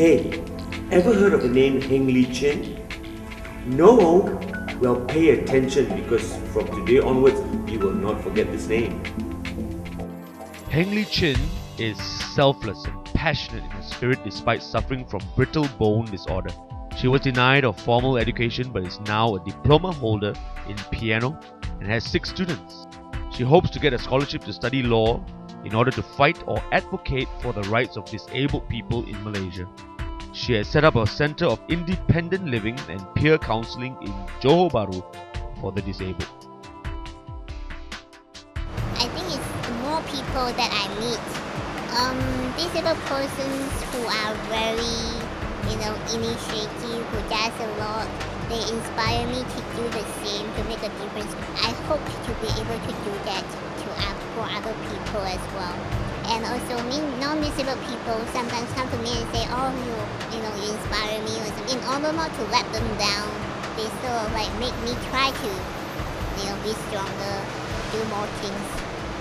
Hey, ever heard of the name Heng Li Chin? No? Well, pay attention because from today onwards, you will not forget this name. Heng Li Chin is selfless and passionate in her spirit despite suffering from brittle bone disorder. She was denied of formal education but is now a diploma holder in piano and has 6 students. She hopes to get a scholarship to study law in order to fight or advocate for the rights of disabled people in Malaysia. She has set up a Centre of Independent Living and Peer Counselling in Johor Bahru for the disabled. I think it's more people that I meet. Disabled persons who are very, initiative, who does a lot. They inspire me to do the same, to make a difference. I hope to be able to do that for other people as well. And also, non-disabled people sometimes come to me and say, oh, you inspire me or something. In order not to let them down, they sort of like make me try to, be stronger, do more things,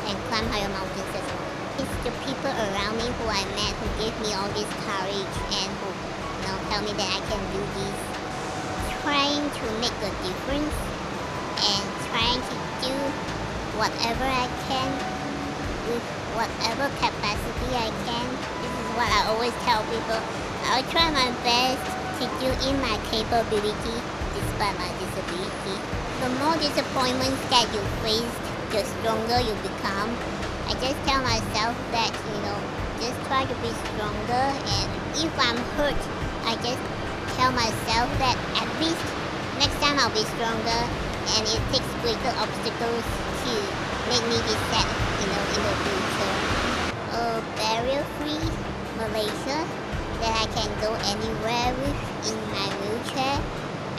and climb higher mountains as well. It's the people around me who I met who gave me all this courage and who, tell me that I can do this. Trying to make a difference and trying to do whatever I can with whatever capacity I can. This is what I always tell people. I'll try my best to do in my capability despite my disability. The more disappointments that you face, the stronger you become. I just tell myself that, just try to be stronger, and if I'm hurt, I just tell myself that at least next time I'll be stronger, and it takes greater obstacles to make me be set, in the future. Barrier-free Malaysia, that I can go anywhere with in my wheelchair.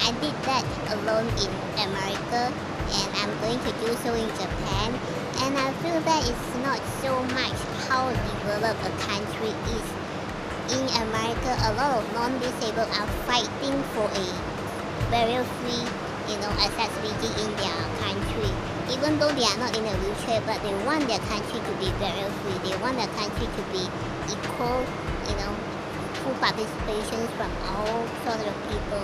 I did that alone in America, and I'm going to do so in Japan. And I feel that it's not so much how developed a country is. In America, a lot of non-disabled are fighting for a barrier-free, accessibility in their country. Even though they are not in a wheelchair, but they want their country to be barrier-free. They want their country to be equal, full participation from all sorts of people.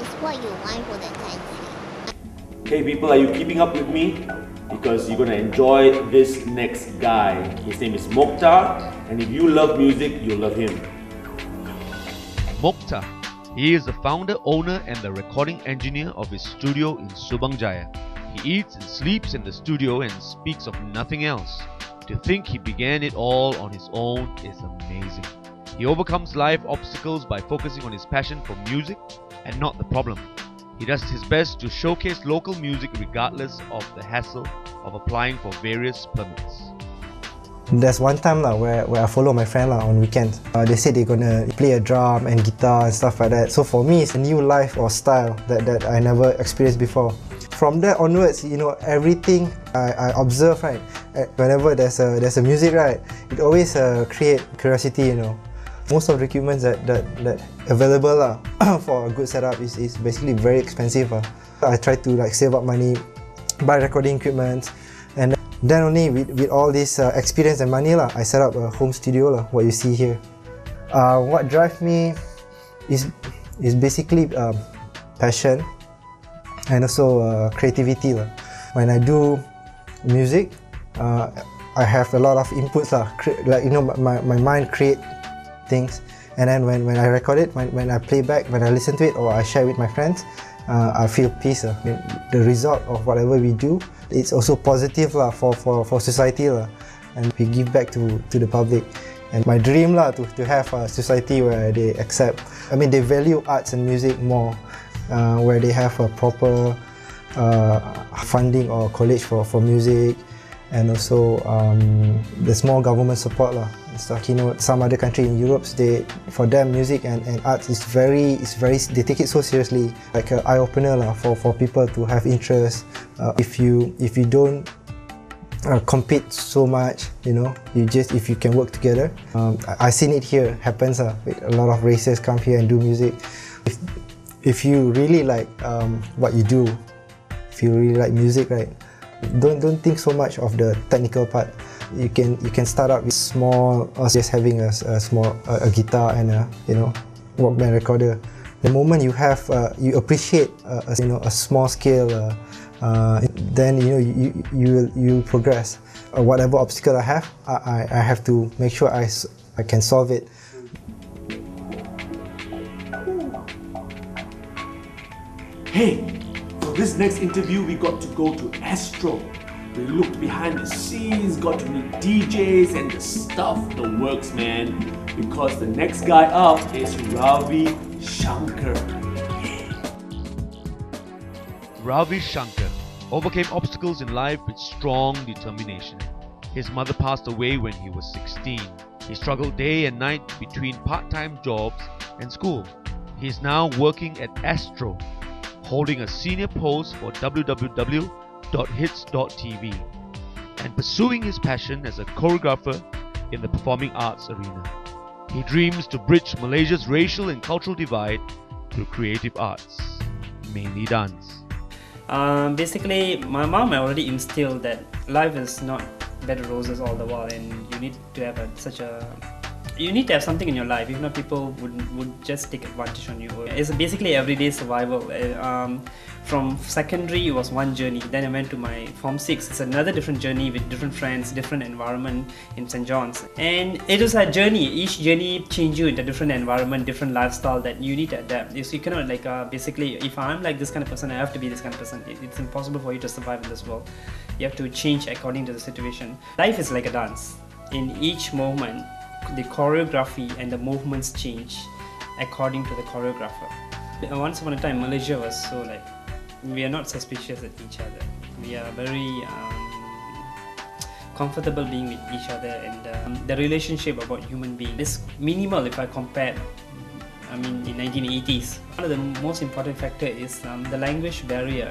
It's what you want for the country. Hey people, are you keeping up with me? Because you're going to enjoy this next guy. His name is Mokhtar, and if you love music, you'll love him. Mokhtar. He is the founder, owner and the recording engineer of his studio in Subang Jaya. He eats and sleeps in the studio and speaks of nothing else. To think he began it all on his own is amazing. He overcomes life obstacles by focusing on his passion for music and not the problem. He does his best to showcase local music regardless of the hassle of applying for various permits. There's one time where I follow my friend on weekends. They say they're gonna play a drum and guitar and stuff like that. So for me, it's a new life or style that I never experienced before. From there onwards, everything I observe, right? Whenever there's a music, right, it always create curiosity, Most of the equipment that available for a good setup is basically very expensive. I try to save up money, buy recording equipment, and then only with all this experience and money I set up a home studio what you see here. What drives me is basically passion and also creativity. When I do music, I have a lot of inputs my mind create things, and then when I record it, when I play back, when I listen to it or I share with my friends, I feel peace. The result of whatever we do, it's also positive for society and we give back to the public. And my dream to have a society where they accept, they value arts and music more, where they have a proper funding or college for music, and also there's more government support stuff. Some other country in Europe, for them music and arts is very they take it so seriously, like an eye opener for people to have interest. If you don't compete so much, if you can work together. I seen it here happens. A lot of races come here and do music. If you really like what you do, if you really like music, right, don't think so much of the technical part. You can start out with small, or just having a small guitar and Walkman recorder. The moment you have, you appreciate a small scale, then you will progress. Whatever obstacle I have, I have to make sure I can solve it. Hey, for this next interview, we got to go to Astro. We looked behind the scenes, got to meet DJs and the stuff, the works, man. Because the next guy up is Ravi Shankar. Ravi Shankar overcame obstacles in life with strong determination. His mother passed away when he was 16. He struggled day and night between part-time jobs and school. He is now working at Astro, holding a senior post for www.hits.tv and pursuing his passion as a choreographer in the performing arts arena. He dreams to bridge Malaysia's racial and cultural divide through creative arts, mainly dance. Basically, my mom already instilled that life is not bed of roses all the while, and you need to have you need to have something in your life. If not, people would just take advantage on you. It's basically everyday survival. From secondary, it was one journey. Then I went to my Form 6. It's another different journey with different friends, different environment in St. John's. And it was a journey. Each journey changes you into a different environment, different lifestyle that you need to adapt. So you cannot basically, if I'm like this kind of person, I have to be this kind of person. It's impossible for you to survive in this world. You have to change according to the situation. Life is like a dance. In each moment, the choreography and the movements change according to the choreographer. Once upon a time, Malaysia was so we are not suspicious at each other. We are very comfortable being with each other, and the relationship about human being is minimal if I compare. In 1980s. One of the most important factor is the language barrier.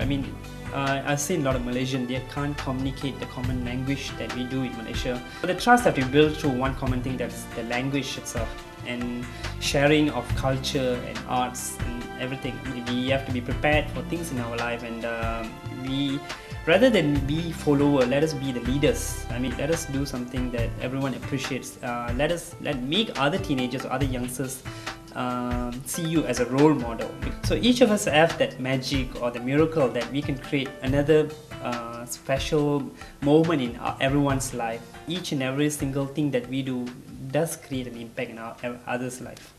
I've seen a lot of Malaysians, they can't communicate the common language that we do in Malaysia. But the trust that we build through one common thing, that's the language itself, and sharing of culture and arts and everything. We have to be prepared for things in our life, and rather than be follower, let us be the leaders. Let us do something that everyone appreciates. Let make other teenagers or other youngsters see you as a role model. So each of us have that magic or the miracle that we can create another special moment in everyone's life. Each and every single thing that we do does create an impact in others' life.